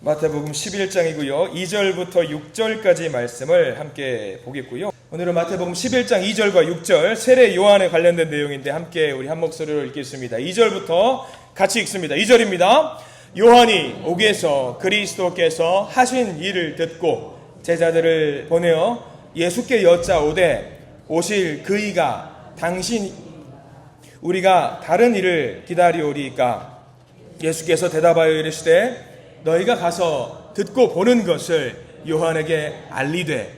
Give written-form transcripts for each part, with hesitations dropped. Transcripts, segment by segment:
마태복음 11장이고요. 2절부터 6절까지 말씀을 함께 보겠고요. 오늘은 마태복음 11장 2절과 6절 세례 요한에 관련된 내용인데 함께 우리 한 목소리로 읽겠습니다. 2절부터 같이 읽습니다. 2절입니다. 요한이 옥에서 그리스도께서 하신 일을 듣고 제자들을 보내어 예수께 여짜오되 오실 그이가 당신 우리가 다른 일을 기다리오리이까? 예수께서 대답하여 이르시되 너희가 가서 듣고 보는 것을 요한에게 알리되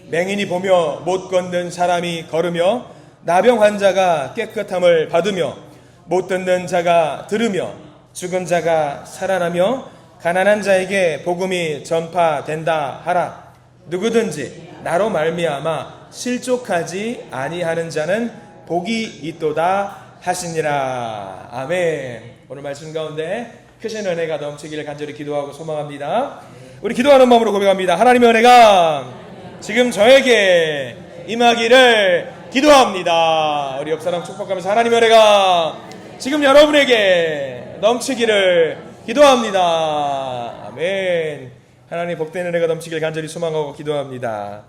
맹인이 보며 못 걷는 사람이 걸으며 나병 환자가 깨끗함을 받으며 못 듣는 자가 들으며 죽은 자가 살아나며 가난한 자에게 복음이 전파된다 하라. 누구든지 나로 말미암아 실족하지 아니하는 자는 복이 있도다 하시니라. 아멘. 오늘 말씀 가운데 크신 은혜가 넘치기를 간절히 기도하고 소망합니다. 우리 기도하는 마음으로 고백합니다. 하나님의 은혜가 지금 저에게 임하기를 기도합니다. 우리 옆사람 축복하면서 하나님의 은혜가 지금 여러분에게 넘치기를 기도합니다. 아멘. 하나님 복된 은혜가 넘치기를 간절히 소망하고 기도합니다.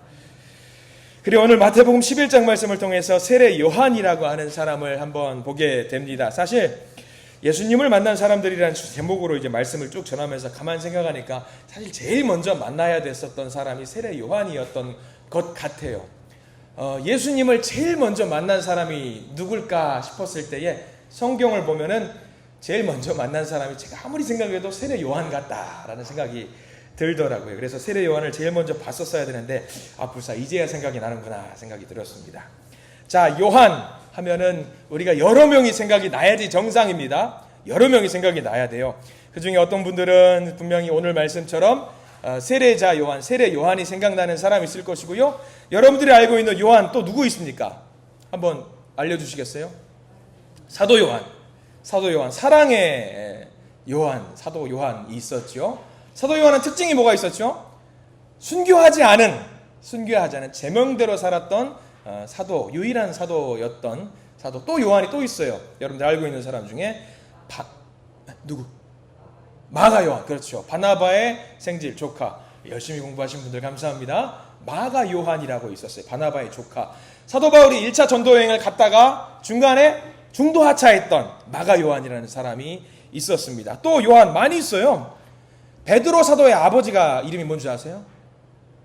그리고 오늘 마태복음 11장 말씀을 통해서 세례 요한이라고 하는 사람을 한번 보게 됩니다. 사실 예수님을 만난 사람들이라는 제목으로 이제 말씀을 쭉 전하면서 가만 생각하니까 사실 제일 먼저 만나야 됐었던 사람이 세례 요한이었던 것 같아요. 예수님을 제일 먼저 만난 사람이 누굴까 싶었을 때에 성경을 보면은 제일 먼저 만난 사람이 제가 아무리 생각해도 세례 요한 같다라는 생각이 들더라고요. 그래서 세례 요한을 제일 먼저 봤었어야 되는데 불사 이제야 생각이 나는구나 생각이 들었습니다. 자, 요한 하면은 우리가 여러 명이 생각이 나야지 정상입니다. 여러 명이 생각이 나야 돼요. 그 중에 어떤 분들은 분명히 오늘 말씀처럼 세례자 요한, 세례 요한이 생각나는 사람이 있을 것이고요. 여러분들이 알고 있는 요한 또 누구 있습니까? 한번 알려주시겠어요? 사도 요한, 사랑의 요한, 사도 요한이 있었죠. 사도 요한은 특징이 뭐가 있었죠? 순교하지 않은 제명대로 살았던 사도, 유일한 사도였던 사도. 또 요한이 또 있어요. 여러분들 알고 있는 사람 중에 누구? 마가 요한. 그렇죠. 바나바의 생질 조카. 열심히 공부하신 분들 감사합니다. 마가 요한이라고 있었어요. 바나바의 조카. 사도 바울이 1차 전도 여행을 갔다가 중간에 중도 하차했던 마가 요한이라는 사람이 있었습니다. 또 요한 많이 있어요. 베드로 사도의 아버지가 이름이 뭔지 아세요?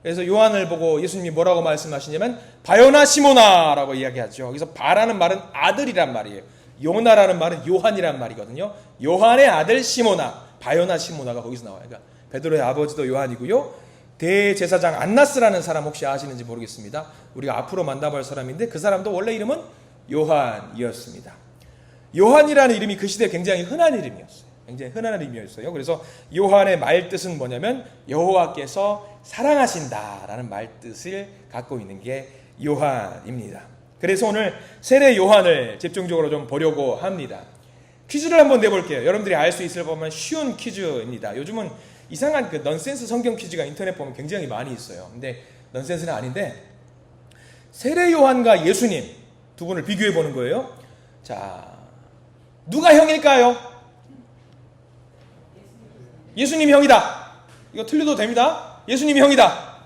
그래서 요한을 보고 예수님이 뭐라고 말씀하시냐면 바요나 시모나라고 이야기하죠. 여기서 바라는 말은 아들이란 말이에요. 요나라는 말은 요한이란 말이거든요. 요한의 아들 시모나, 바요나 시모나가 거기서 나와요. 그러니까 베드로의 아버지도 요한이고요. 대제사장 안나스라는 사람 혹시 아시는지 모르겠습니다. 우리가 앞으로 만나볼 사람인데 그 사람도 원래 이름은 요한이었습니다. 요한이라는 이름이 그 시대에 굉장히 흔한 이름이었어요. 굉장히 흔한 이름이었어요. 그래서 요한의 말뜻은 뭐냐면 여호와께서 사랑하신다라는 말뜻을 갖고 있는 게 요한입니다. 그래서 오늘 세례 요한을 집중적으로 좀 보려고 합니다. 퀴즈를 한번 내볼게요. 여러분들이 알 수 있을 법한 쉬운 퀴즈입니다. 요즘은 이상한 그 넌센스 성경 퀴즈가 인터넷 보면 굉장히 많이 있어요. 근데 넌센스는 아닌데 세례 요한과 예수님 두 분을 비교해 보는 거예요. 자, 누가 형일까요? 예수님 형이다. 이거 틀려도 됩니다. 예수님이 형이다.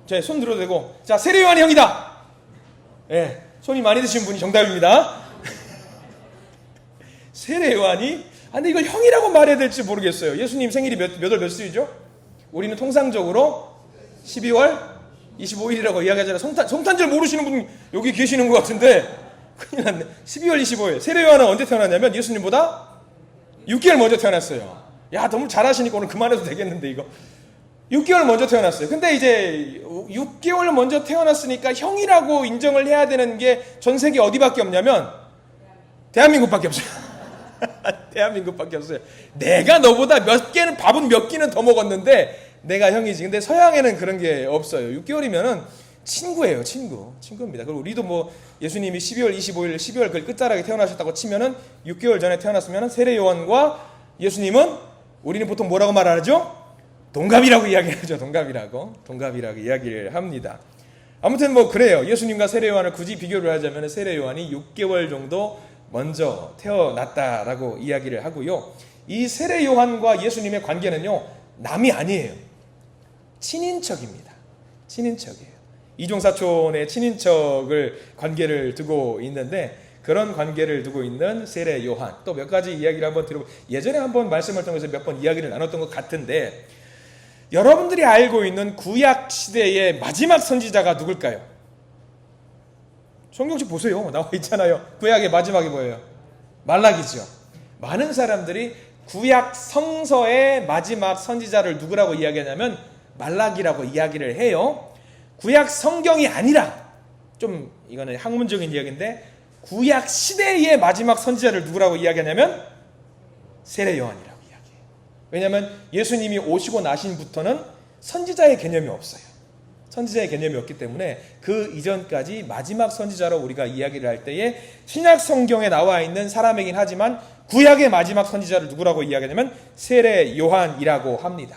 자, 손 들어도 되고. 자, 세례 요한이 형이다. 예, 손이 많이 드신 분이 정답입니다. 세례 요한이 근데 이걸 형이라고 말해야 될지 모르겠어요. 예수님 생일이 몇 월 수이죠? 우리는 통상적으로 12월 25일이라고 이야기하잖아요. 성탄절 모르시는 분 여기 계시는 것 같은데 큰일 났네. 12월 25일. 세례 요한은 언제 태어났냐면 예수님보다 6개월 먼저 태어났어요. 야, 너무 잘하시니까 오늘 그만해도 되겠는데 이거. 6개월 먼저 태어났어요. 근데 이제 6개월 먼저 태어났으니까 형이라고 인정을 해야 되는 게 전 세계 어디밖에 없냐면 대한민국밖에 없어요. 대한민국밖에 없어요. 내가 너보다 밥은 몇 끼는 더 먹었는데 내가 형이지. 근데 서양에는 그런 게 없어요. 6개월이면은 친구예요. 친구입니다. 그리고 우리도 뭐 예수님이 12월 25일 12월 그 끝자락에 태어나셨다고 치면은 6개월 전에 태어났으면은 세례 요한과 예수님은 우리는 보통 뭐라고 말하죠? 동갑이라고 이야기하죠. 동갑이라고 이야기를 합니다. 아무튼 뭐 그래요. 예수님과 세례 요한을 굳이 비교를 하자면 세례 요한이 6개월 정도 먼저 태어났다라고 이야기를 하고요. 이 세례 요한과 예수님의 관계는요, 남이 아니에요. 친인척입니다. 친인척이에요. 이종사촌의 친인척을 관계를 두고 있는데, 그런 관계를 두고 있는 세례 요한, 또 몇 가지 이야기를 한번 들어보고, 예전에 한번 말씀을 통해서 몇 번 이야기를 나눴던 것 같은데, 여러분들이 알고 있는 구약 시대의 마지막 선지자가 누굴까요? 성경책 보세요. 나와 있잖아요. 구약의 마지막이 뭐예요? 말라기죠. 많은 사람들이 구약 성서의 마지막 선지자를 누구라고 이야기하냐면 말라기라고 이야기를 해요. 구약 성경이 아니라, 좀 이거는 학문적인 이야기인데, 구약 시대의 마지막 선지자를 누구라고 이야기하냐면 세례 요한이라고 이야기해요. 왜냐하면 예수님이 오시고 나신부터는 선지자의 개념이 없어요. 선지자의 개념이 없기 때문에 그 이전까지 마지막 선지자로 우리가 이야기를 할 때에 신약 성경에 나와 있는 사람이긴 하지만 구약의 마지막 선지자를 누구라고 이야기하냐면 세례 요한이라고 합니다.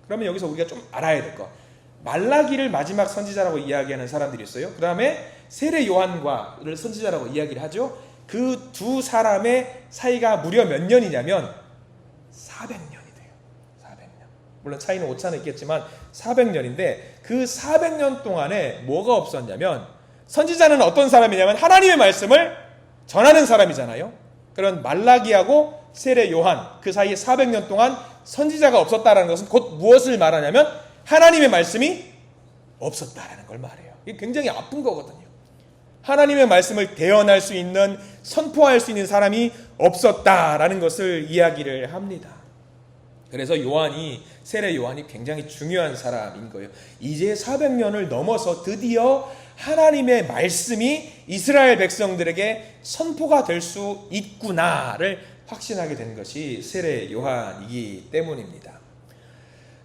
그러면 여기서 우리가 좀 알아야 될 거, 말라기를 마지막 선지자라고 이야기하는 사람들이 있어요. 그 다음에 세례 요한과를 선지자라고 이야기를 하죠. 그 두 사람의 사이가 무려 몇 년이냐면 400년이 돼요. 400년. 물론 차이는 오차는 있겠지만 400년인데 그 400년 동안에 뭐가 없었냐면, 선지자는 어떤 사람이냐면 하나님의 말씀을 전하는 사람이잖아요. 그런 말라기하고 세례 요한, 그 사이에 400년 동안 선지자가 없었다라는 것은 곧 무엇을 말하냐면 하나님의 말씀이 없었다라는 걸 말해요. 이게 굉장히 아픈 거거든요. 하나님의 말씀을 대언할 수 있는, 선포할 수 있는 사람이 없었다라는 것을 이야기를 합니다. 그래서 요한이, 세례 요한이 굉장히 중요한 사람인 거예요. 이제 400년을 넘어서 드디어 하나님의 말씀이 이스라엘 백성들에게 선포가 될 수 있구나를 확신하게 된 것이 세례 요한이기 때문입니다.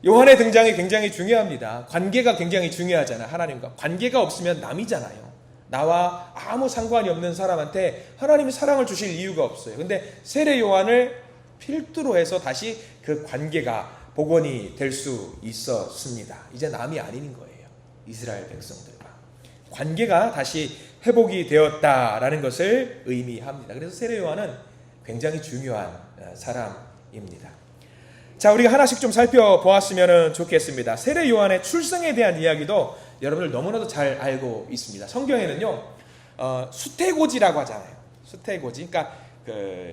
요한의 등장이 굉장히 중요합니다. 관계가 굉장히 중요하잖아요. 하나님과 관계가 없으면 남이잖아요. 나와 아무 상관이 없는 사람한테 하나님이 사랑을 주실 이유가 없어요. 근데 세례 요한을 필두로 해서 다시 그 관계가 복원이 될 수 있었습니다. 이제 남이 아닌 거예요. 이스라엘 백성들과 관계가 다시 회복이 되었다라는 것을 의미합니다. 그래서 세례 요한은 굉장히 중요한 사람입니다. 자, 우리가 하나씩 좀 살펴보았으면 좋겠습니다. 세례 요한의 출생에 대한 이야기도 여러분들 너무나도 잘 알고 있습니다. 성경에는요, 수태고지라고 하잖아요. 수태고지. 그러니까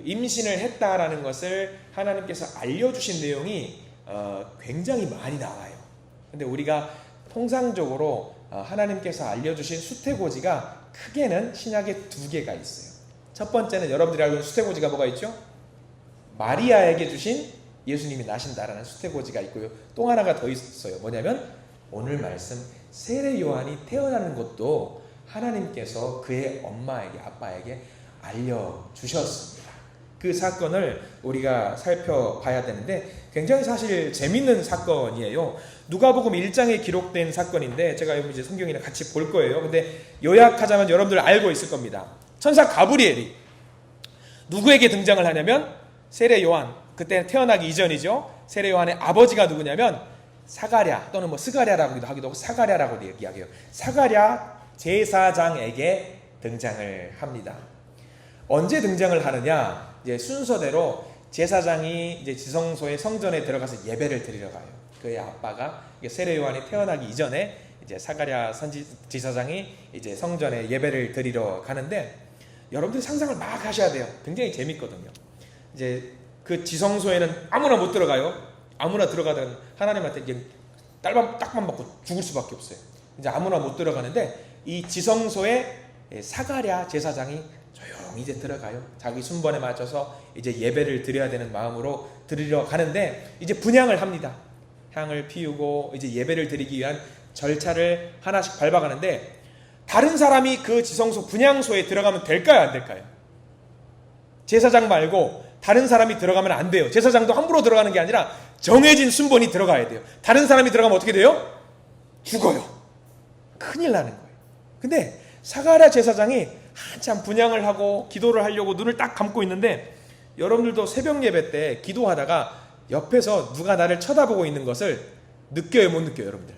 임신을 했다라는 것을 하나님께서 알려주신 내용이 굉장히 많이 나와요. 근데 우리가 통상적으로 하나님께서 알려주신 수태고지가 크게는 신약에 두 개가 있어요. 첫 번째는 여러분들이 알고 있는 수태고지가 뭐가 있죠? 마리아에게 주신 예수님이 나신다라는 수태고지가 있고요. 또 하나가 더 있어요. 뭐냐면 오늘 말씀 세례 요한이 태어나는 것도 하나님께서 그의 엄마에게, 아빠에게 알려주셨습니다. 그 사건을 우리가 살펴봐야 되는데 굉장히 사실 재밌는 사건이에요. 누가복음 1장에 기록된 사건인데 제가 이제 성경이랑 같이 볼 거예요. 근데 요약하자면 여러분들 알고 있을 겁니다. 천사 가브리엘이 누구에게 등장을 하냐면 세례 요한, 그때 태어나기 이전이죠. 세례 요한의 아버지가 누구냐면 사가랴 또는 스가랴라고도 하기도 하고 사가랴라고도 이야기해요. 사가랴 제사장에게 등장을 합니다. 언제 등장을 하느냐? 이제 순서대로 제사장이 이제 지성소의 성전에 들어가서 예배를 드리러 가요. 그의 아빠가 세례 요한이 태어나기 이전에 이제 사가랴 제사장이 이제 성전에 예배를 드리러 가는데 여러분들이 상상을 막 하셔야 돼요. 굉장히 재밌거든요. 이제 그 지성소에는 아무나 못 들어가요. 아무나 들어가든 하나님한테 이제 딱만 맞고 죽을 수밖에 없어요. 이제 아무나 못 들어가는데 이 지성소에 사가랴 제사장이 조용히 이제 들어가요. 자기 순번에 맞춰서 이제 예배를 드려야 되는 마음으로 드리러 가는데 이제 분향을 합니다. 향을 피우고 이제 예배를 드리기 위한 절차를 하나씩 밟아가는데 다른 사람이 그 지성소 분향소에 들어가면 될까요? 안 될까요? 제사장 말고 다른 사람이 들어가면 안 돼요. 제사장도 함부로 들어가는 게 아니라 정해진 순번이 들어가야 돼요. 다른 사람이 들어가면 어떻게 돼요? 죽어요. 큰일 나는 거예요. 근데 사가랴 제사장이 한참 분향을 하고 기도를 하려고 눈을 딱 감고 있는데 여러분들도 새벽 예배 때 기도하다가 옆에서 누가 나를 쳐다보고 있는 것을 느껴요? 못 느껴요? 여러분들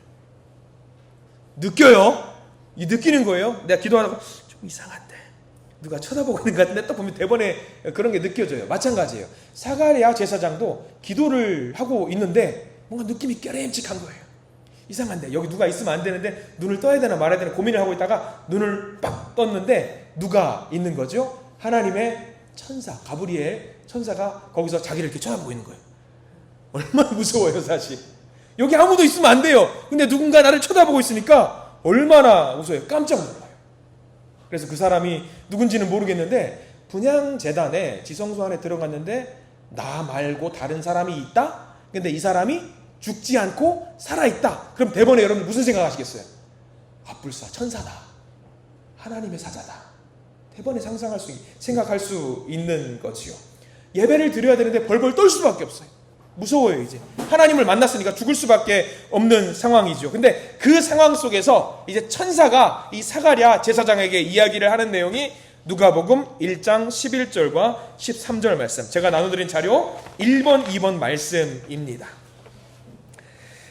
느껴요? 이 느끼는 거예요. 내가 기도하다가 좀 이상한데 누가 쳐다보고 있는 것 같은데 딱 보면 대번에 그런 게 느껴져요. 마찬가지예요. 사가랴 제사장도 기도를 하고 있는데 뭔가 느낌이 깨름직한 거예요. 이상한데 여기 누가 있으면 안 되는데 눈을 떠야 되나 말아야 되나 고민을 하고 있다가 눈을 빡 떴는데 누가 있는 거죠? 하나님의 천사, 가브리엘 천사가 거기서 자기를 이렇게 쳐다보고 있는 거예요. 얼마나 무서워요 사실. 여기 아무도 있으면 안 돼요. 근데 누군가 나를 쳐다보고 있으니까 얼마나 무서워요. 깜짝 놀라요. 그래서 그 사람이 누군지는 모르겠는데 분향재단에 지성소 안에 들어갔는데 나 말고 다른 사람이 있다? 근데 이 사람이 죽지 않고 살아있다. 그럼 대번에 여러분 무슨 생각하시겠어요? 불사 천사다. 하나님의 사자다. 대번에 생각할 수 있는 거지요. 예배를 드려야 되는데 벌벌 떨 수밖에 없어요. 무서워요. 이제 하나님을 만났으니까 죽을 수밖에 없는 상황이죠. 근데 그 상황 속에서 이제 천사가 이 사가랴 제사장에게 이야기를 하는 내용이 누가복음 1장 11절과 13절 말씀, 제가 나눠드린 자료 1번 2번 말씀입니다.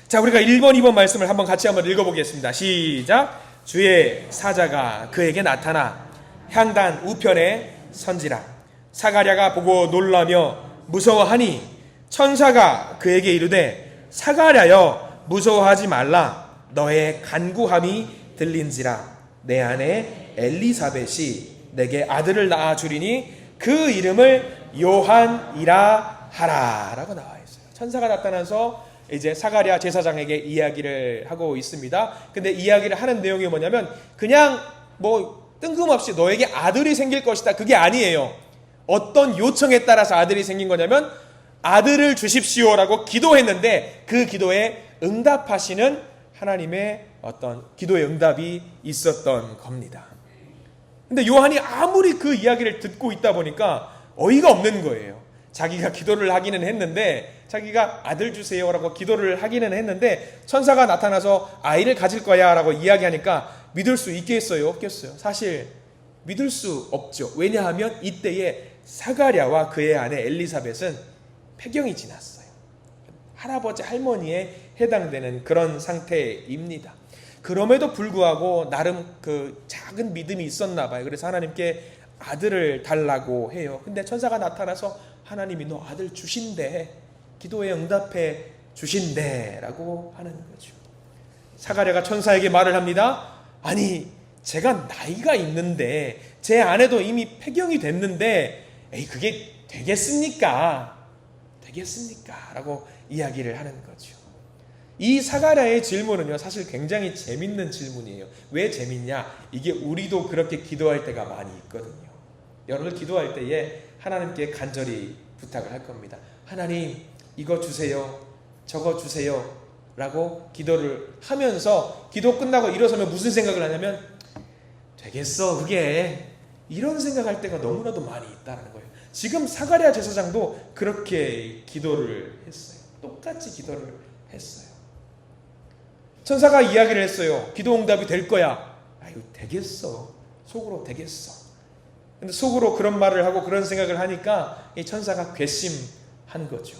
자, 우리가 1번 2번 말씀을 같이 한번 읽어보겠습니다. 시작. 주의 사자가 그에게 나타나 향단 우편에 선지라. 사가랴가 보고 놀라며 무서워하니 천사가 그에게 이르되 사가랴여 무서워하지 말라. 너의 간구함이 들린지라. 내 아내 엘리사벳이 내게 아들을 낳아 주리니 그 이름을 요한이라 하라 라고 나와 있어요. 천사가 나타나서 이제 사가랴 제사장에게 이야기를 하고 있습니다. 근데 이야기를 하는 내용이 뭐냐면 그냥 뜬금없이 너에게 아들이 생길 것이다, 그게 아니에요. 어떤 요청에 따라서 아들이 생긴 거냐면 아들을 주십시오라고 기도했는데 그 기도에 응답하시는 하나님의 어떤 기도의 응답이 있었던 겁니다. 근데 요한이 아무리 그 이야기를 듣고 있다 보니까 어이가 없는 거예요. 자기가 기도를 하기는 했는데, 자기가 아들 주세요라고 기도를 하기는 했는데 천사가 나타나서 아이를 가질 거야 라고 이야기하니까 믿을 수 있겠어요? 없겠어요? 사실 믿을 수 없죠. 왜냐하면 이때에 사가랴와 그의 아내 엘리사벳은 폐경이 지났어요. 할아버지 할머니에 해당되는 그런 상태입니다. 그럼에도 불구하고 나름 그 작은 믿음이 있었나 봐요. 그래서 하나님께 아들을 달라고 해요. 근데 천사가 나타나서 하나님이 너 아들 주신대, 기도에 응답해 주신대 라고 하는 거죠. 사가랴가 천사에게 말을 합니다. 아니, 제가 나이가 있는데 제 아내도 이미 폐경이 됐는데 그게 되겠습니까? 라고 이야기를 하는 거죠. 이 사가랴의 질문은요, 사실 굉장히 재밌는 질문이에요. 왜 재밌냐? 이게 우리도 그렇게 기도할 때가 많이 있거든요. 여러분 기도할 때에 하나님께 간절히 부탁을 할 겁니다. 하나님, 이거 주세요, 저거 주세요 라고 기도를 하면서 기도 끝나고 일어서면 무슨 생각을 하냐면 되겠어 그게, 이런 생각할 때가 너무나도 많이 있다는 거예요. 지금 사가랴 제사장도 그렇게 기도를 했어요. 똑같이 기도를 했어요. 천사가 이야기를 했어요. 기도 응답이 될 거야. 아유, 되겠어. 속으로 되겠어. 근데 속으로 그런 말을 하고 그런 생각을 하니까 이 천사가 괘씸한 거죠.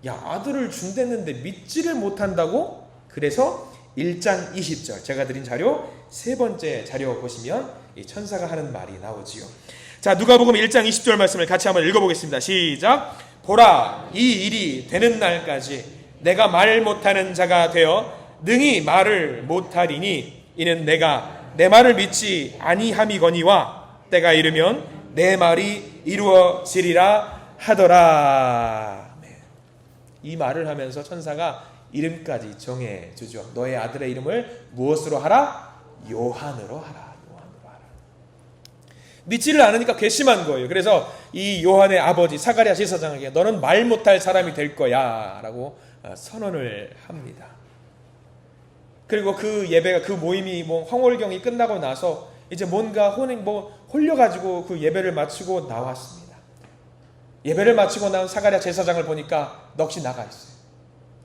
야, 아들을 준댔는데 믿지를 못한다고? 그래서 1장 20절, 제가 드린 자료 세 번째 자료 보시면 이 천사가 하는 말이 나오지요. 자, 누가복음 1장 20절 말씀을 같이 한번 읽어보겠습니다. 시작. 보라, 이 일이 되는 날까지 내가 말 못하는 자가 되어 능히 말을 못하리니 이는 내가 내 말을 믿지 아니함이거니와 때가 이르면 내 말이 이루어지리라 하더라. 이 말을 하면서 천사가 이름까지 정해주죠. 너의 아들의 이름을 무엇으로 하라? 요한으로 하라. 믿지를 않으니까 괘씸한 거예요. 그래서 이 요한의 아버지 사가랴 제사장에게 너는 말 못할 사람이 될 거야 라고 선언을 합니다. 그리고 그 예배가, 그 모임이 황홀경이 끝나고 나서 이제 뭔가 홀려가지고 그 예배를 마치고 나왔습니다. 예배를 마치고 나온 사가랴 제사장을 보니까 넋이 나가 있어요.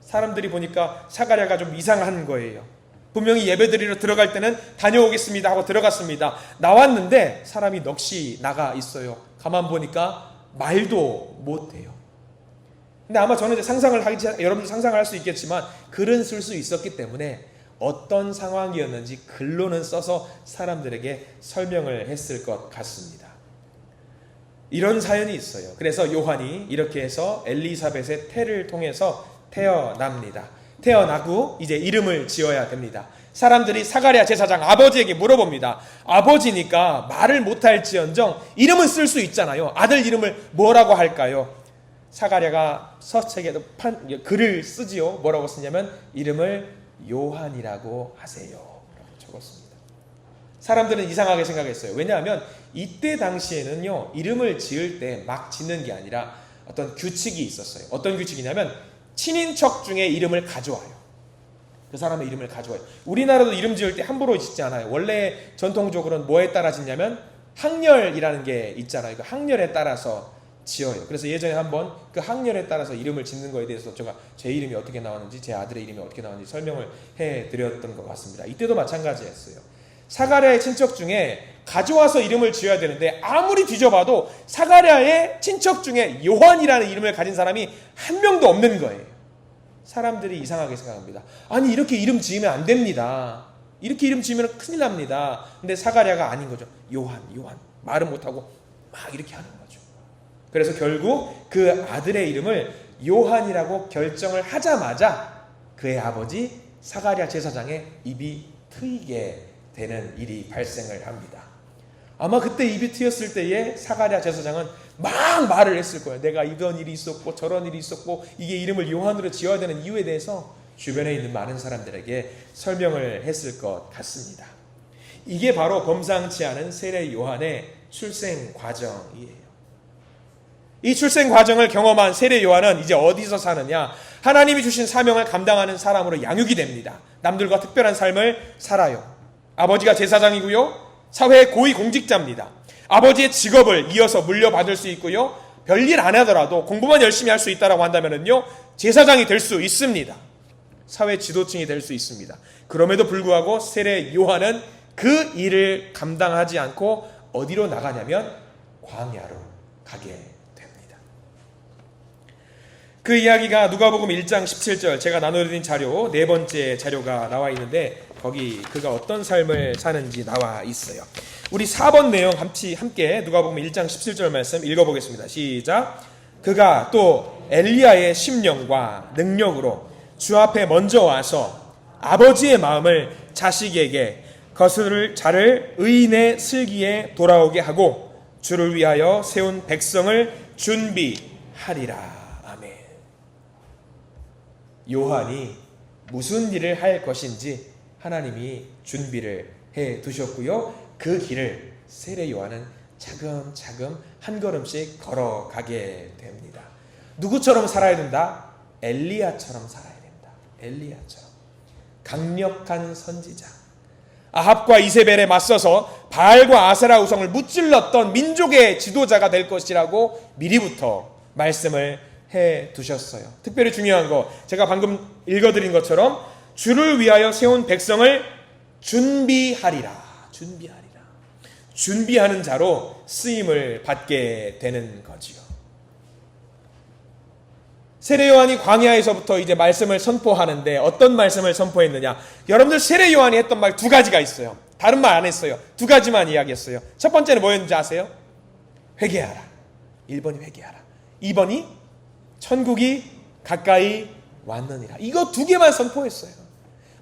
사람들이 보니까 사가랴가 좀 이상한 거예요. 분명히 예배드리러 들어갈 때는 다녀오겠습니다 하고 들어갔습니다. 나왔는데 사람이 넋이 나가 있어요. 가만 보니까 말도 못해요. 근데 아마 저는 이제 여러분들 상상을 할 수 있겠지만 글은 쓸 수 있었기 때문에 어떤 상황이었는지 글로는 써서 사람들에게 설명을 했을 것 같습니다. 이런 사연이 있어요. 그래서 요한이 이렇게 해서 엘리사벳의 태를 통해서 태어납니다. 태어나고 이제 이름을 지어야 됩니다. 사람들이 사가랴 제사장 아버지에게 물어봅니다. 아버지니까 말을 못할지언정 이름은 쓸 수 있잖아요. 아들 이름을 뭐라고 할까요? 사가랴가 서책에도 글을 쓰지요. 뭐라고 쓰냐면 이름을 요한이라고 하세요 라고 적었습니다. 사람들은 이상하게 생각했어요. 왜냐하면 이때 당시에는요, 이름을 지을 때 막 짓는 게 아니라 어떤 규칙이 있었어요. 어떤 규칙이냐면 친인척 중에 이름을 가져와요. 그 사람의 이름을 가져와요. 우리나라도 이름 지을 때 함부로 짓지 않아요. 원래 전통적으로는 뭐에 따라 짓냐면 학렬이라는 게 있잖아요. 그 학렬에 따라서 지어요. 그래서 예전에 한번 그 학렬에 따라서 이름을 짓는 거에 대해서 제가 제 이름이 어떻게 나왔는지, 제 아들의 이름이 어떻게 나왔는지 설명을 해드렸던 것 같습니다. 이때도 마찬가지였어요. 사가랴의 친척 중에 가져와서 이름을 지어야 되는데 아무리 뒤져봐도 사가랴의 친척 중에 요한이라는 이름을 가진 사람이 한 명도 없는 거예요. 사람들이 이상하게 생각합니다. 아니, 이렇게 이름 지으면 안 됩니다. 이렇게 이름 지으면 큰일 납니다. 근데 사가랴가 아닌 거죠. 요한 말은 못하고 막 이렇게 하는 거죠. 그래서 결국 그 아들의 이름을 요한이라고 결정을 하자마자 그의 아버지 사가랴 제사장의 입이 트이게 되는 일이 발생을 합니다. 아마 그때 입이 트였을 때에 사가랴 제사장은 막 말을 했을 거예요. 내가 이런 일이 있었고 저런 일이 있었고 이게 이름을 요한으로 지어야 되는 이유에 대해서 주변에 있는 많은 사람들에게 설명을 했을 것 같습니다. 이게 바로 범상치 않은 세례 요한의 출생 과정이에요. 이 출생 과정을 경험한 세례 요한은 이제 어디서 사느냐? 하나님이 주신 사명을 감당하는 사람으로 양육이 됩니다. 남들과 특별한 삶을 살아요. 아버지가 제사장이고요. 사회의 고위 공직자입니다. 아버지의 직업을 이어서 물려받을 수 있고요. 별일 안 하더라도 공부만 열심히 할 수 있다라고 한다면요, 제사장이 될 수 있습니다. 사회 지도층이 될 수 있습니다. 그럼에도 불구하고 세례 요한은 그 일을 감당하지 않고 어디로 나가냐면 광야로 가게 됩니다. 그 이야기가 누가복음 1장 17절, 제가 나눠드린 자료 네 번째 자료가 나와 있는데 거기 그가 어떤 삶을 사는지 나와 있어요. 우리 4번 내용 함께 누가복음 1장 17절 말씀 읽어보겠습니다. 시작. 그가 또 엘리야의 심령과 능력으로 주 앞에 먼저 와서 아버지의 마음을 자식에게 거스를 자를 의인의 슬기에 돌아오게 하고 주를 위하여 세운 백성을 준비하리라. 아멘. 요한이 무슨 일을 할 것인지 하나님이 준비를 해 두셨고요. 그 길을 세례 요한은 차근차근 한 걸음씩 걸어가게 됩니다. 누구처럼 살아야 된다? 엘리야처럼 살아야 된다. 엘리야처럼. 강력한 선지자. 아합과 이세벨에 맞서서 바알과 아세라 우상을 무찔렀던 민족의 지도자가 될 것이라고 미리부터 말씀을 해 두셨어요. 특별히 중요한 거, 제가 방금 읽어드린 것처럼 주를 위하여 세운 백성을 준비하리라. 준비하는 자로 쓰임을 받게 되는 거지요. 세례 요한이 광야에서부터 이제 말씀을 선포하는데 어떤 말씀을 선포했느냐? 여러분들 세례 요한이 했던 말 두 가지가 있어요. 다른 말 안 했어요. 두 가지만 이야기했어요. 첫 번째는 뭐였는지 아세요? 회개하라. 1번이 회개하라. 2번이 천국이 가까이 왔느니라. 이거 두 개만 선포했어요.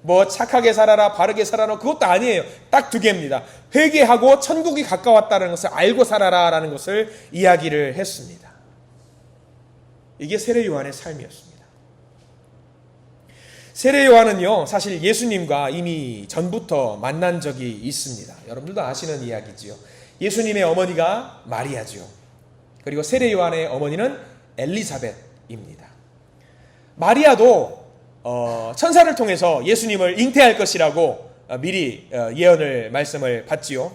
뭐 착하게 살아라, 바르게 살아라, 그것도 아니에요. 딱 두 개입니다. 회개하고 천국이 가까웠다는 것을 알고 살아라라는 것을 이야기를 했습니다. 이게 세례 요한의 삶이었습니다. 세례 요한은요, 사실 예수님과 이미 전부터 만난 적이 있습니다. 여러분들도 아시는 이야기지요. 예수님의 어머니가 마리아지요. 그리고 세례 요한의 어머니는 엘리사벳입니다. 마리아도 천사를 통해서 예수님을 잉태할 것이라고 미리 예언을 말씀을 받지요.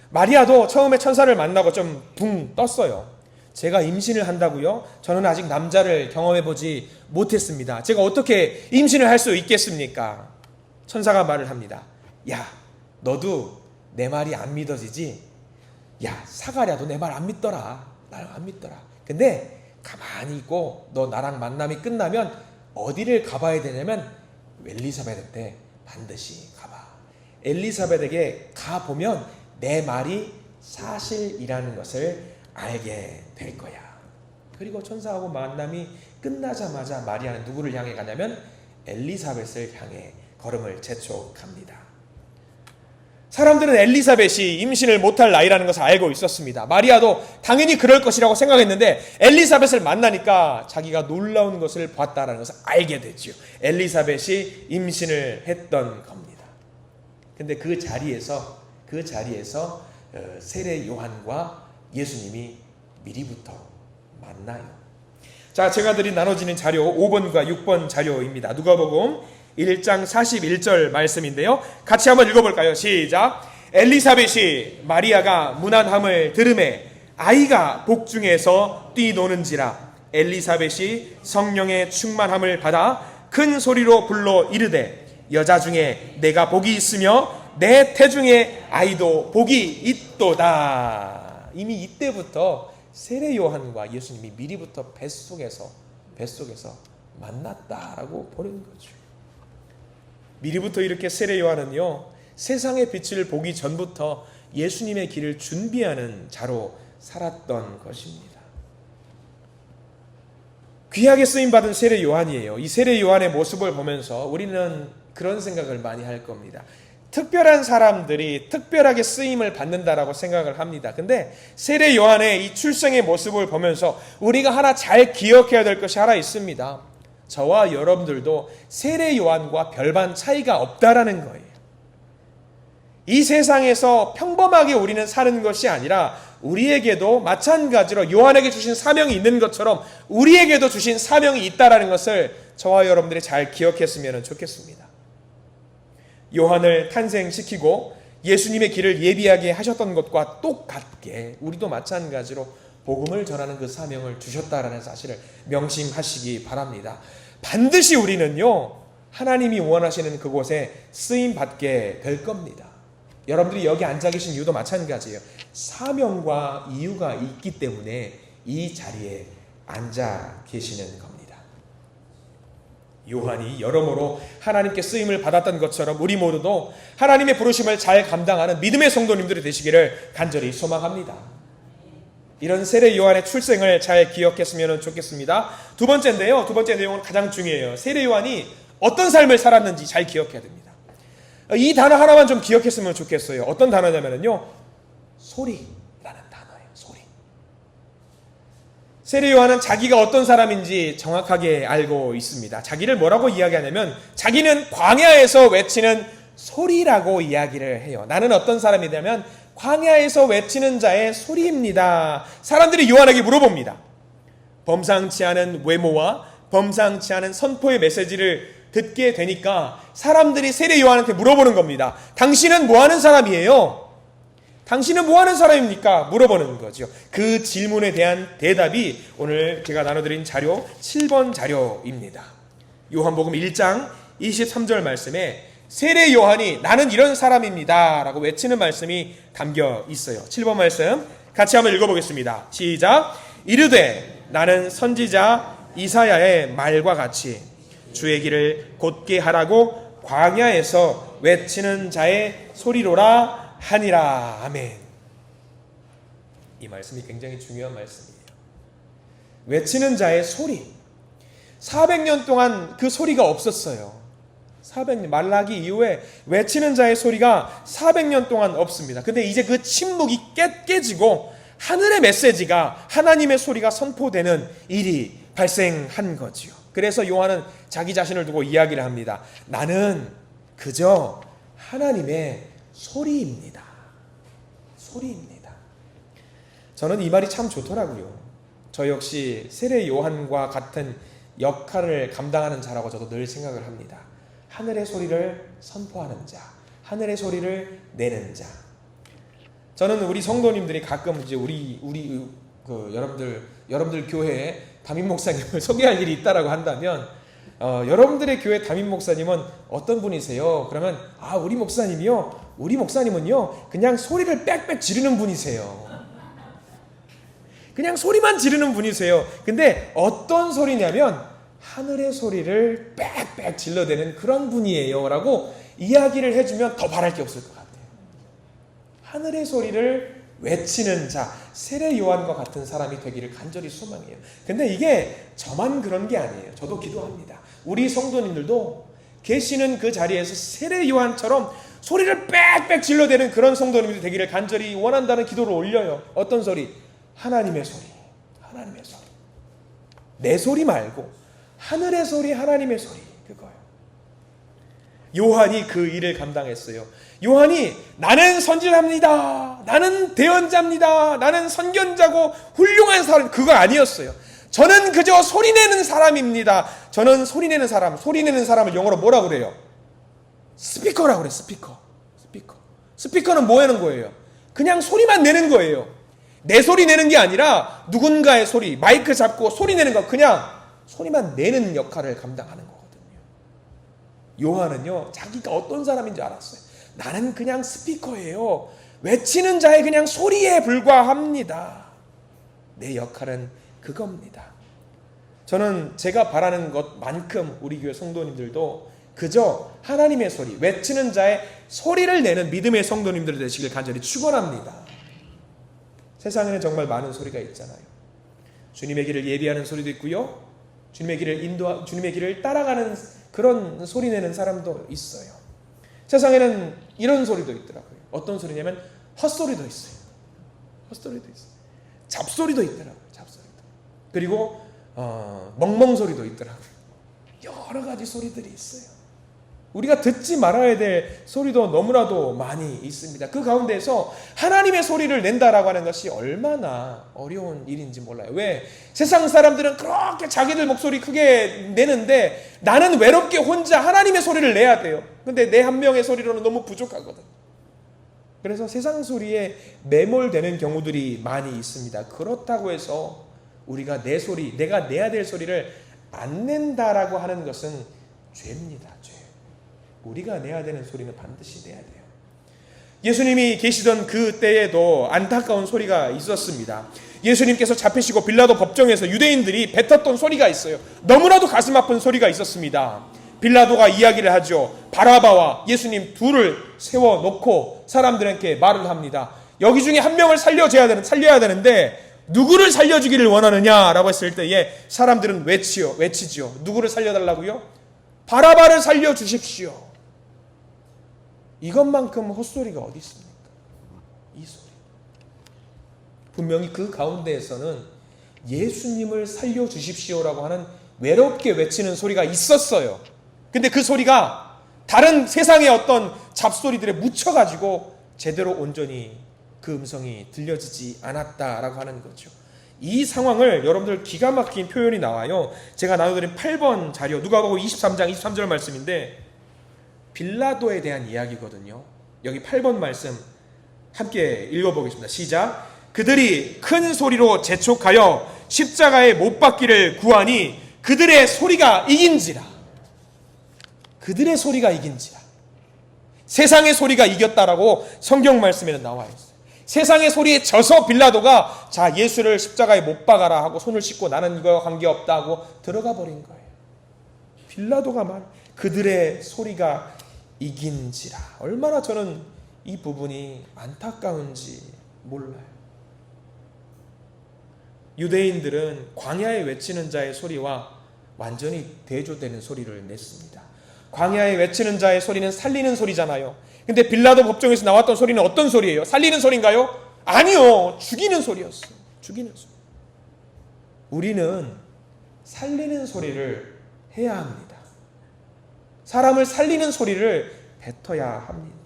마리아도 처음에 천사를 만나고 좀 붕 떴어요. 제가 임신을 한다고요? 저는 아직 남자를 경험해보지 못했습니다. 제가 어떻게 임신을 할 수 있겠습니까? 천사가 말을 합니다. 야, 너도 내 말이 안 믿어지지? 야, 사가랴도 내 말 안 믿더라. 나를 안 믿더라. 근데 가만히 있고 너 나랑 만남이 끝나면 어디를 가봐야 되냐면 엘리사벳한테 반드시 가봐. 엘리사벳에게 가보면 내 말이 사실이라는 것을 알게 될 거야. 그리고 천사하고 만남이 끝나자마자 마리아는 누구를 향해 가냐면 엘리사벳을 향해 걸음을 재촉합니다. 사람들은 엘리사벳이 임신을 못할 나이라는 것을 알고 있었습니다. 마리아도 당연히 그럴 것이라고 생각했는데 엘리사벳을 만나니까 자기가 놀라운 것을 봤다는 것을 알게 됐지요. 엘리사벳이 임신을 했던 겁니다. 근데 그 자리에서 세례 요한과 예수님이 미리부터 만나요. 자, 제가 드린 나눠지는 자료 5번과 6번 자료입니다. 누가복음 1장 41절 말씀인데요. 같이 한번 읽어볼까요? 시작. 엘리사벳이 마리아가 문안함을 들으매 아이가 복중에서 뛰노는지라. 엘리사벳이 성령의 충만함을 받아 큰 소리로 불러 이르되 여자 중에 내가 복이 있으며 내 태중에 아이도 복이 있도다. 이미 이때부터 세례 요한과 예수님이 미리부터 뱃속에서 만났다라고 보는 거죠. 미리부터 이렇게 세례 요한은요, 세상의 빛을 보기 전부터 예수님의 길을 준비하는 자로 살았던 것입니다. 귀하게 쓰임받은 세례 요한이에요. 이 세례 요한의 모습을 보면서 우리는 그런 생각을 많이 할 겁니다. 특별한 사람들이 특별하게 쓰임을 받는다라고 생각을 합니다. 근데 세례 요한의 이 출생의 모습을 보면서 우리가 하나 잘 기억해야 될 것이 하나 있습니다. 저와 여러분들도 세례 요한과 별반 차이가 없다라는 거예요. 이 세상에서 평범하게 우리는 사는 것이 아니라 우리에게도 마찬가지로 요한에게 주신 사명이 있는 것처럼 우리에게도 주신 사명이 있다라는 것을 저와 여러분들이 잘 기억했으면 좋겠습니다. 요한을 탄생시키고 예수님의 길을 예비하게 하셨던 것과 똑같게 우리도 마찬가지로 복음을 전하는 그 사명을 주셨다라는 사실을 명심하시기 바랍니다. 반드시 우리는요, 하나님이 원하시는 그곳에 쓰임받게 될 겁니다. 여러분들이 여기 앉아 계신 이유도 마찬가지예요. 사명과 이유가 있기 때문에 이 자리에 앉아 계시는 겁니다. 요한이 여러모로 하나님께 쓰임을 받았던 것처럼 우리 모두도 하나님의 부르심을 잘 감당하는 믿음의 성도님들이 되시기를 간절히 소망합니다. 이런 세례 요한의 출생을 잘 기억했으면 좋겠습니다. 두 번째인데요. 두 번째 내용은 가장 중요해요. 세례 요한이 어떤 삶을 살았는지 잘 기억해야 됩니다. 이 단어 하나만 좀 기억했으면 좋겠어요. 어떤 단어냐면요, 소리라는 단어예요. 소리. 세례 요한은 자기가 어떤 사람인지 정확하게 알고 있습니다. 자기를 뭐라고 이야기하냐면 자기는 광야에서 외치는 소리라고 이야기를 해요. 나는 어떤 사람이냐면 광야에서 외치는 자의 소리입니다. 사람들이 요한에게 물어봅니다. 범상치 않은 외모와 범상치 않은 선포의 메시지를 듣게 되니까 사람들이 세례 요한한테 물어보는 겁니다. 당신은 뭐 하는 사람이에요? 당신은 뭐 하는 사람입니까? 물어보는 거죠. 그 질문에 대한 대답이 오늘 제가 나눠드린 자료 7번 자료입니다. 요한복음 1장 23절 말씀에 세례 요한이 나는 이런 사람입니다 라고 외치는 말씀이 담겨 있어요. 7번 말씀 같이 한번 읽어보겠습니다. 시작. 이르되 나는 선지자 이사야의 말과 같이 주의 길을 곧게 하라고 광야에서 외치는 자의 소리로라 하니라. 아멘. 이 말씀이 굉장히 중요한 말씀이에요. 외치는 자의 소리. 400년 동안 그 소리가 없었어요. 400년, 말라기 이후에 외치는 자의 소리가 400년 동안 없습니다. 근데 이제 그 침묵이 깨지고 하늘의 메시지가, 하나님의 소리가 선포되는 일이 발생한 거지요. 그래서 요한은 자기 자신을 두고 이야기를 합니다. 나는 그저 하나님의 소리입니다. 소리입니다. 저는 이 말이 참 좋더라고요. 저 역시 세례 요한과 같은 역할을 감당하는 자라고 저도 늘 생각을 합니다. 하늘의 소리를 선포하는 자, 하늘의 소리를 내는 자. 저는 우리 성도님들이 가끔 이제 우리 여러분들 교회에 담임 목사님을 소개할 일이 있다라고 한다면, 여러분들의 교회 담임 목사님은 어떤 분이세요? 그러면 우리 목사님이요. 우리 목사님은요 그냥 소리를 빽빽 지르는 분이세요. 그냥 소리만 지르는 분이세요. 근데 어떤 소리냐면 하늘의 소리를 빽빽 질러대는 그런 분이에요 라고 이야기를 해주면 더 바랄 게 없을 것 같아요. 하늘의 소리를 외치는 자, 세례 요한과 같은 사람이 되기를 간절히 소망해요. 근데 이게 저만 그런 게 아니에요. 저도 기도합니다. 우리 성도님들도 계시는 그 자리에서 세례 요한처럼 소리를 빽빽 질러대는 그런 성도님들이 되기를 간절히 원한다는 기도를 올려요. 어떤 소리? 하나님의 소리. 하나님의 소리. 내 소리 말고 하늘의 소리, 하나님의 소리. 그거예요. 요한이 그 일을 감당했어요. 요한이 나는 선지자입니다. 나는 대언자입니다. 나는 선견자고 훌륭한 사람. 그거 아니었어요. 저는 그저 소리내는 사람입니다. 저는 소리내는 사람. 소리내는 사람을 영어로 뭐라고 그래요? 스피커라고 그래요. 스피커. 스피커는 뭐 하는 거예요? 그냥 소리만 내는 거예요. 내 소리 내는 게 아니라 누군가의 소리, 마이크 잡고 소리 내는 거, 그냥 소리만 내는 역할을 감당하는 거거든요. 요한은요, 자기가 어떤 사람인 줄 알았어요. 나는 그냥 스피커예요. 외치는 자의 그냥 소리에 불과합니다. 내 역할은 그겁니다. 저는 제가 바라는 것만큼 우리 교회 성도님들도 그저 하나님의 소리, 외치는 자의 소리를 내는 믿음의 성도님들 되시길 간절히 축원합니다. 세상에는 정말 많은 소리가 있잖아요. 주님의 길을 예비하는 소리도 있고요. 주님의 길을 따라가는 그런 소리 내는 사람도 있어요. 세상에는 이런 소리도 있더라고요. 어떤 소리냐면 헛소리도 있어요. 헛소리도 있어요. 잡소리도 있더라고요. 잡소리도. 그리고 멍멍소리도 있더라고요. 여러 가지 소리들이 있어요. 우리가 듣지 말아야 될 소리도 너무나도 많이 있습니다. 그 가운데서 하나님의 소리를 낸다라고 하는 것이 얼마나 어려운 일인지 몰라요. 왜? 세상 사람들은 그렇게 자기들 목소리 크게 내는데 나는 외롭게 혼자 하나님의 소리를 내야 돼요. 근데 내 한 명의 소리로는 너무 부족하거든. 그래서 세상 소리에 매몰되는 경우들이 많이 있습니다. 그렇다고 해서 우리가 내 소리, 내가 내야 될 소리를 안 낸다라고 하는 것은 죄입니다. 죄. 우리가 내야 되는 소리는 반드시 내야 돼요. 예수님이 계시던 그 때에도 안타까운 소리가 있었습니다. 예수님께서 잡히시고 빌라도 법정에서 유대인들이 뱉었던 소리가 있어요. 너무나도 가슴 아픈 소리가 있었습니다. 빌라도가 이야기를 하죠. 바라바와 예수님 둘을 세워놓고 사람들에게 말을 합니다. 여기 중에 한 명을 살려야 되는데 누구를 살려주기를 원하느냐라고 했을 때에 사람들은 외치지요. 누구를 살려달라고요? 바라바를 살려주십시오. 이것만큼 헛소리가 어디 있습니까? 이 소리. 분명히 그 가운데에서는 예수님을 살려주십시오라고 하는 외롭게 외치는 소리가 있었어요. 근데 그 소리가 다른 세상의 어떤 잡소리들에 묻혀가지고 제대로 온전히 그 음성이 들려지지 않았다라고 하는 거죠. 이 상황을 여러분들 기가 막힌 표현이 나와요. 제가 나눠드린 8번 자료, 누가복음 23장 23절 말씀인데 빌라도에 대한 이야기거든요. 여기 8번 말씀 함께 읽어보겠습니다. 시작. 그들이 큰 소리로 재촉하여 십자가에 못 박기를 구하니 그들의 소리가 이긴지라. 그들의 소리가 이긴지라. 세상의 소리가 이겼다라고 성경 말씀에는 나와 있어요. 세상의 소리에 져서 빌라도가 자 예수를 십자가에 못 박아라 하고 손을 씻고 나는 이거와 관계없다 하고 들어가 버린 거예요. 빌라도가 그들의 소리가 이긴지라. 얼마나 저는 이 부분이 안타까운지 몰라요. 유대인들은 광야에 외치는 자의 소리와 완전히 대조되는 소리를 냈습니다. 광야에 외치는 자의 소리는 살리는 소리잖아요. 근데 빌라도 법정에서 나왔던 소리는 어떤 소리예요? 살리는 소리인가요? 아니요. 죽이는 소리였어요. 죽이는 소리. 우리는 살리는 소리를 해야 합니다. 사람을 살리는 소리를 뱉어야 합니다.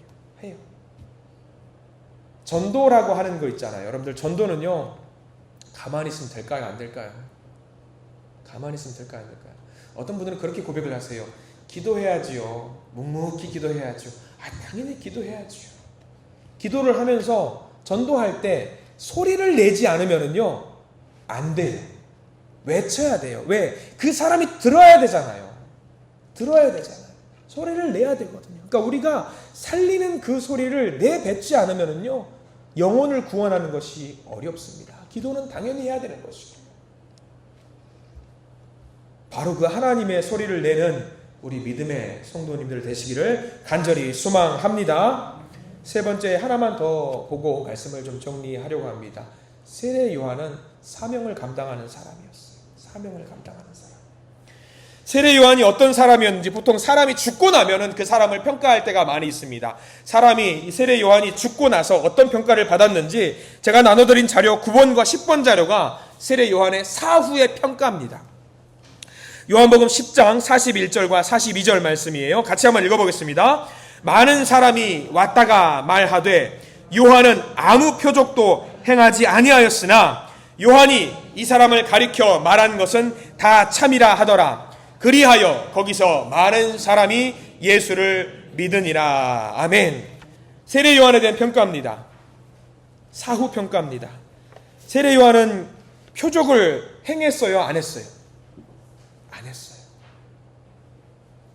해요. 전도라고 하는 거 있잖아요. 여러분들 전도는요. 가만히 있으면 될까요? 안 될까요? 가만히 있으면 될까요? 안 될까요? 어떤 분들은 그렇게 고백을 하세요. 기도해야지요. 묵묵히 기도해야죠. 당연히 기도해야죠. 기도를 하면서 전도할 때 소리를 내지 않으면요 안 돼요. 외쳐야 돼요. 왜? 그 사람이 들어야 되잖아요. 들어야 되잖아요. 소리를 내야 되거든요. 그러니까 우리가 살리는 그 소리를 내뱉지 않으면요 영혼을 구원하는 것이 어렵습니다. 기도는 당연히 해야 되는 것이고 바로 그 하나님의 소리를 내는 우리 믿음의 성도님들 되시기를 간절히 소망합니다. 세 번째 하나만 더 보고 말씀을 좀 정리하려고 합니다. 세례 요한은 사명을 감당하는 사람이었어요. 사명을 감당하는 사람. 세례 요한이 어떤 사람이었는지 보통 사람이 죽고 나면은 그 사람을 평가할 때가 많이 있습니다. 사람이 세례 요한이 죽고 나서 어떤 평가를 받았는지 제가 나눠드린 자료 9번과 10번 자료가 세례 요한의 사후의 평가입니다. 요한복음 10장 41절과 42절 말씀이에요. 같이 한번 읽어보겠습니다. 많은 사람이 왔다가 말하되 요한은 아무 표적도 행하지 아니하였으나 요한이 이 사람을 가리켜 말한 것은 다 참이라 하더라. 그리하여 거기서 많은 사람이 예수를 믿으니라. 아멘. 세례 요한에 대한 평가입니다. 사후 평가입니다. 세례 요한은 표적을 행했어요? 안 했어요? 안 했어요.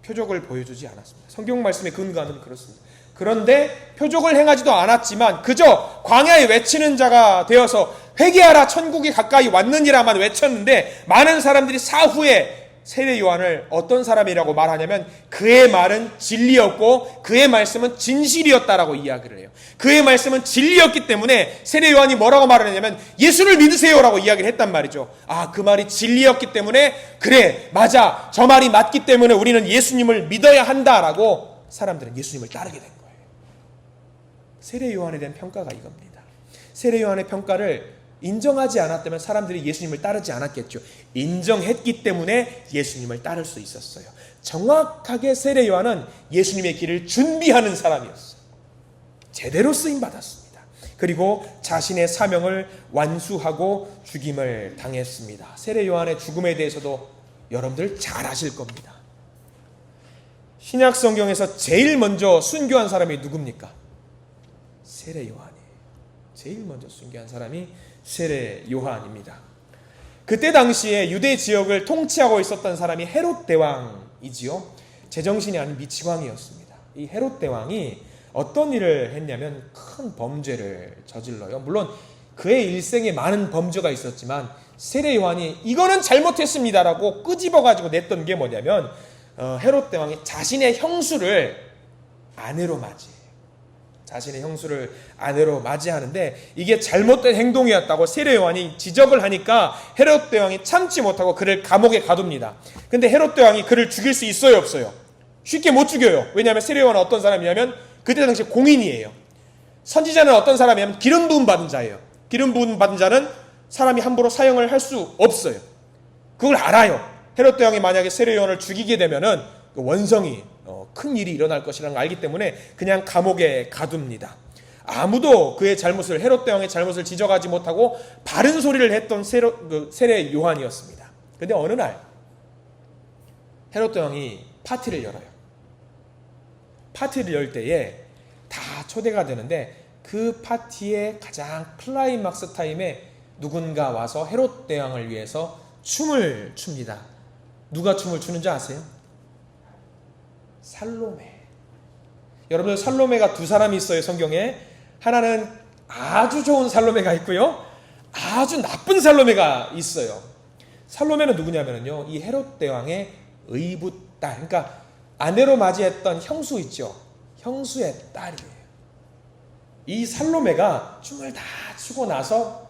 표적을 보여주지 않았습니다. 성경 말씀의 근거는 그렇습니다. 그런데 표적을 행하지도 않았지만 그저 광야에 외치는 자가 되어서 회개하라 천국이 가까이 왔느니라만 외쳤는데 많은 사람들이 사후에 세례 요한을 어떤 사람이라고 말하냐면 그의 말은 진리였고 그의 말씀은 진실이었다라고 이야기를 해요. 그의 말씀은 진리였기 때문에 세례 요한이 뭐라고 말을 했냐면 예수를 믿으세요라고 이야기를 했단 말이죠. 아, 그 말이 진리였기 때문에 그래 맞아 저 말이 맞기 때문에 우리는 예수님을 믿어야 한다라고 사람들은 예수님을 따르게 된 거예요. 세례 요한에 대한 평가가 이겁니다. 세례 요한의 평가를 인정하지 않았다면 사람들이 예수님을 따르지 않았겠죠. 인정했기 때문에 예수님을 따를 수 있었어요. 정확하게 세례 요한은 예수님의 길을 준비하는 사람이었어요. 제대로 쓰임받았습니다. 그리고 자신의 사명을 완수하고 죽임을 당했습니다. 세례 요한의 죽음에 대해서도 여러분들 잘 아실 겁니다. 신약 성경에서 제일 먼저 순교한 사람이 누굽니까? 세례 요한이. 제일 먼저 순교한 사람이 세례 요한입니다. 그때 당시에 유대 지역을 통치하고 있었던 사람이 헤롯 대왕이지요. 제정신이 아닌 미치광이었습니다. 이 헤롯 대왕이 어떤 일을 했냐면 큰 범죄를 저질러요. 물론 그의 일생에 많은 범죄가 있었지만 세례 요한이 이거는 잘못했습니다라고 끄집어가지고 냈던 게 뭐냐면 헤롯 대왕이 자신의 형수를 아내로 맞이해요. 자신의 형수를 아내로 맞이하는데 이게 잘못된 행동이었다고 세례 요한이 지적을 하니까 헤롯 대왕이 참지 못하고 그를 감옥에 가둡니다. 근데 헤롯 대왕이 그를 죽일 수 있어요, 없어요? 쉽게 못 죽여요. 왜냐하면 세례 요한은 어떤 사람이냐면 그때 당시 공인이에요. 선지자는 어떤 사람이냐면 기름 부음 받은 자예요. 기름 부음 받은 자는 사람이 함부로 사형을 할 수 없어요. 그걸 알아요. 헤롯 대왕이 만약에 세례 요한을 죽이게 되면은 그 원성이 큰 일이 일어날 것이라는 걸 알기 때문에 그냥 감옥에 가둡니다. 아무도 그의 잘못을 헤롯 대왕의 잘못을 지적하지 못하고 바른 소리를 했던 세례 요한이었습니다. 그런데 어느 날 헤롯 대왕이 파티를 열어요. 파티를 열 때에 다 초대가 되는데 그 파티의 가장 클라이막스 타임에 누군가 와서 헤롯 대왕을 위해서 춤을 춥니다. 누가 춤을 추는지 아세요? 살로메. 여러분들 살로메가 두 사람이 있어요, 성경에. 하나는 아주 좋은 살로메가 있고요, 아주 나쁜 살로메가 있어요. 살로메는 누구냐면요, 이 헤롯 대왕의 의붓딸, 그러니까 아내로 맞이했던 형수 있죠, 형수의 딸이에요. 이 살로메가 춤을 다 추고 나서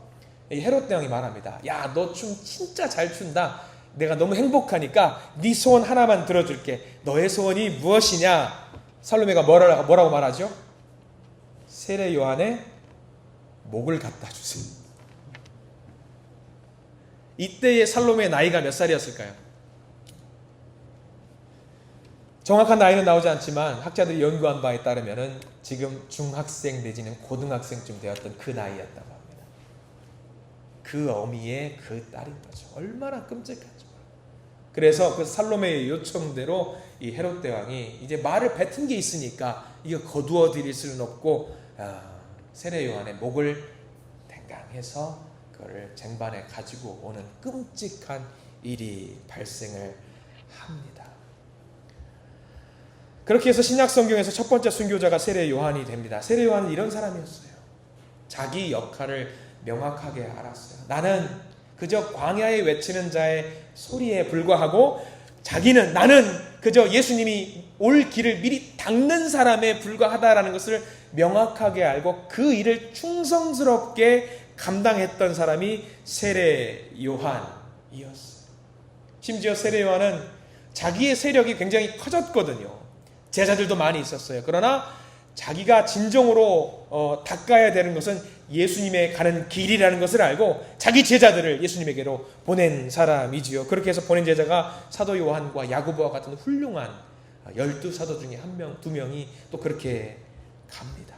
이 헤롯 대왕이 말합니다. 야, 너 춤 진짜 잘 춘다. 내가 너무 행복하니까 네 소원 하나만 들어줄게. 너의 소원이 무엇이냐? 살로메가 뭐라고 말하죠? 세례 요한의 목을 갖다 주세요. 이때의 살로메의 나이가 몇 살이었을까요? 정확한 나이는 나오지 않지만 학자들이 연구한 바에 따르면 지금 중학생 내지는 고등학생쯤 되었던 그 나이였다고 합니다. 그 어미의 그 딸인 거죠. 얼마나 끔찍하죠. 그래서 그 살로메의 요청대로 이 헤롯 대왕이 이제 말을 뱉은 게 있으니까 이거 거두어 드릴 수는 없고 세례 요한의 목을 댕강해서 그거를 쟁반에 가지고 오는 끔찍한 일이 발생을 합니다. 그렇게 해서 신약 성경에서 첫 번째 순교자가 세례 요한이 됩니다. 세례 요한은 이런 사람이었어요. 자기 역할을 명확하게 알았어요. 나는 그저 광야에 외치는 자의 소리에 불과하고 나는 그저 예수님이 올 길을 미리 닦는 사람에 불과하다라는 것을 명확하게 알고 그 일을 충성스럽게 감당했던 사람이 세례 요한이었어요. 심지어 세례 요한은 자기의 세력이 굉장히 커졌거든요. 제자들도 많이 있었어요. 그러나 자기가 진정으로 닦아야 되는 것은 예수님의 가는 길이라는 것을 알고 자기 제자들을 예수님에게로 보낸 사람이지요. 그렇게 해서 보낸 제자가 사도 요한과 야고보와 같은 훌륭한 12사도 중에 한 명, 두 명이 또 그렇게 갑니다.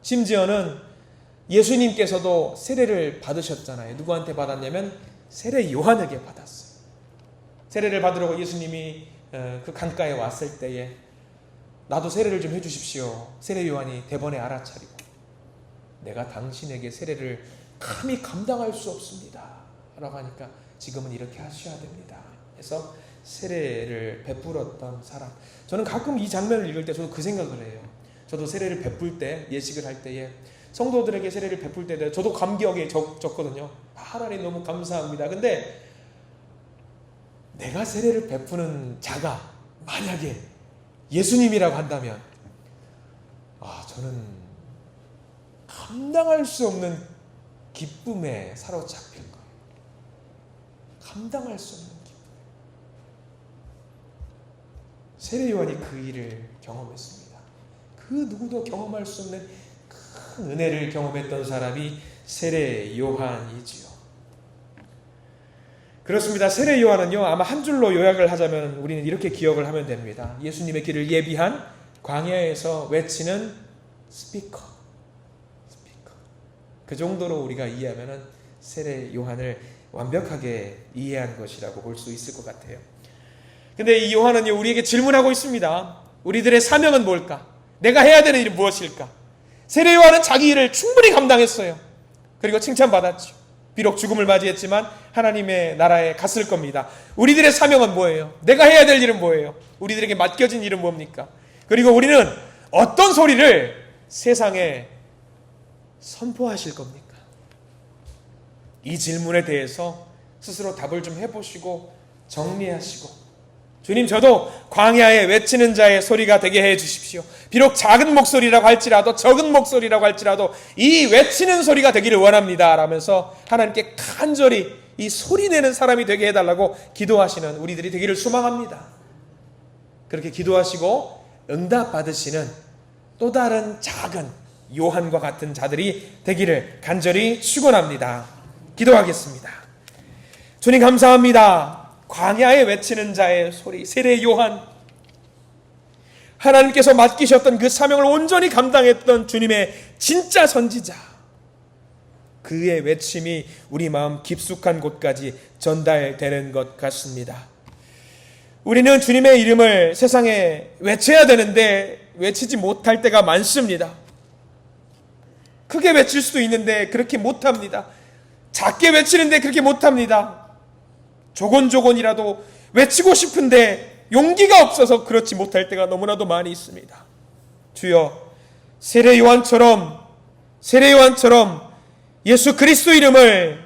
심지어는 예수님께서도 세례를 받으셨잖아요. 누구한테 받았냐면 세례 요한에게 받았어요. 세례를 받으려고 예수님이 그 강가에 왔을 때에 나도 세례를 좀 해주십시오. 세례 요한이 대번에 알아차리고 내가 당신에게 세례를 감히 감당할 수 없습니다 라고 하니까 지금은 이렇게 하셔야 됩니다 해서 세례를 베풀었던 사람. 저는 가끔 이 장면을 읽을 때 저도 그 생각을 해요. 저도 세례를 베풀 때, 예식을 할 때에 성도들에게 세례를 베풀 때 저도 감격에 적거든요. 하나님 너무 감사합니다. 근데 내가 세례를 베푸는 자가 만약에 예수님이라고 한다면 저는 감당할 수 없는 기쁨에 사로잡힐 거예요. 감당할 수 없는 기쁨. 세례 요한이 그 일을 경험했습니다. 그 누구도 경험할 수 없는 큰 은혜를 경험했던 사람이 세례 요한이지요. 그렇습니다. 세례 요한은요, 아마 한 줄로 요약을 하자면 우리는 이렇게 기억을 하면 됩니다. 예수님의 길을 예비한 광야에서 외치는 스피커. 그 정도로 우리가 이해하면 세례 요한을 완벽하게 이해한 것이라고 볼 수 있을 것 같아요. 근데 이 요한은요, 우리에게 질문하고 있습니다. 우리들의 사명은 뭘까? 내가 해야 되는 일은 무엇일까? 세례 요한은 자기 일을 충분히 감당했어요. 그리고 칭찬받았죠. 비록 죽음을 맞이했지만 하나님의 나라에 갔을 겁니다. 우리들의 사명은 뭐예요? 내가 해야 될 일은 뭐예요? 우리들에게 맡겨진 일은 뭡니까? 그리고 우리는 어떤 소리를 세상에 선포하실 겁니까? 이 질문에 대해서 스스로 답을 좀 해보시고 정리하시고, 주님, 저도 광야에 외치는 자의 소리가 되게 해 주십시오. 비록 작은 목소리라고 할지라도, 적은 목소리라고 할지라도 이 외치는 소리가 되기를 원합니다 라면서 하나님께 간절히 이 소리내는 사람이 되게 해달라고 기도하시는 우리들이 되기를 소망합니다. 그렇게 기도하시고 응답 받으시는 또 다른 작은 요한과 같은 자들이 되기를 간절히 축원합니다. 기도하겠습니다. 주님, 감사합니다. 광야에 외치는 자의 소리, 세례 요한, 하나님께서 맡기셨던 그 사명을 온전히 감당했던 주님의 진짜 선지자, 그의 외침이 우리 마음 깊숙한 곳까지 전달되는 것 같습니다. 우리는 주님의 이름을 세상에 외쳐야 되는데 외치지 못할 때가 많습니다. 크게 외칠 수도 있는데 그렇게 못합니다. 작게 외치는데 그렇게 못합니다. 조곤조곤이라도 외치고 싶은데 용기가 없어서 그렇지 못할 때가 너무나도 많이 있습니다. 주여, 세례 요한처럼 예수 그리스도 이름을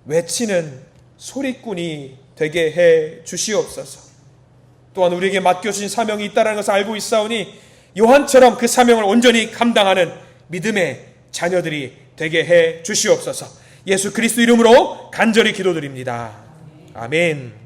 외치는 소리꾼이 되게 해 주시옵소서. 또한 우리에게 맡겨주신 사명이 있다는 것을 알고 있사오니 요한처럼 그 사명을 온전히 감당하는 믿음의 자녀들이 되게 해 주시옵소서. 예수 그리스도 이름으로 간절히 기도드립니다. 아멘.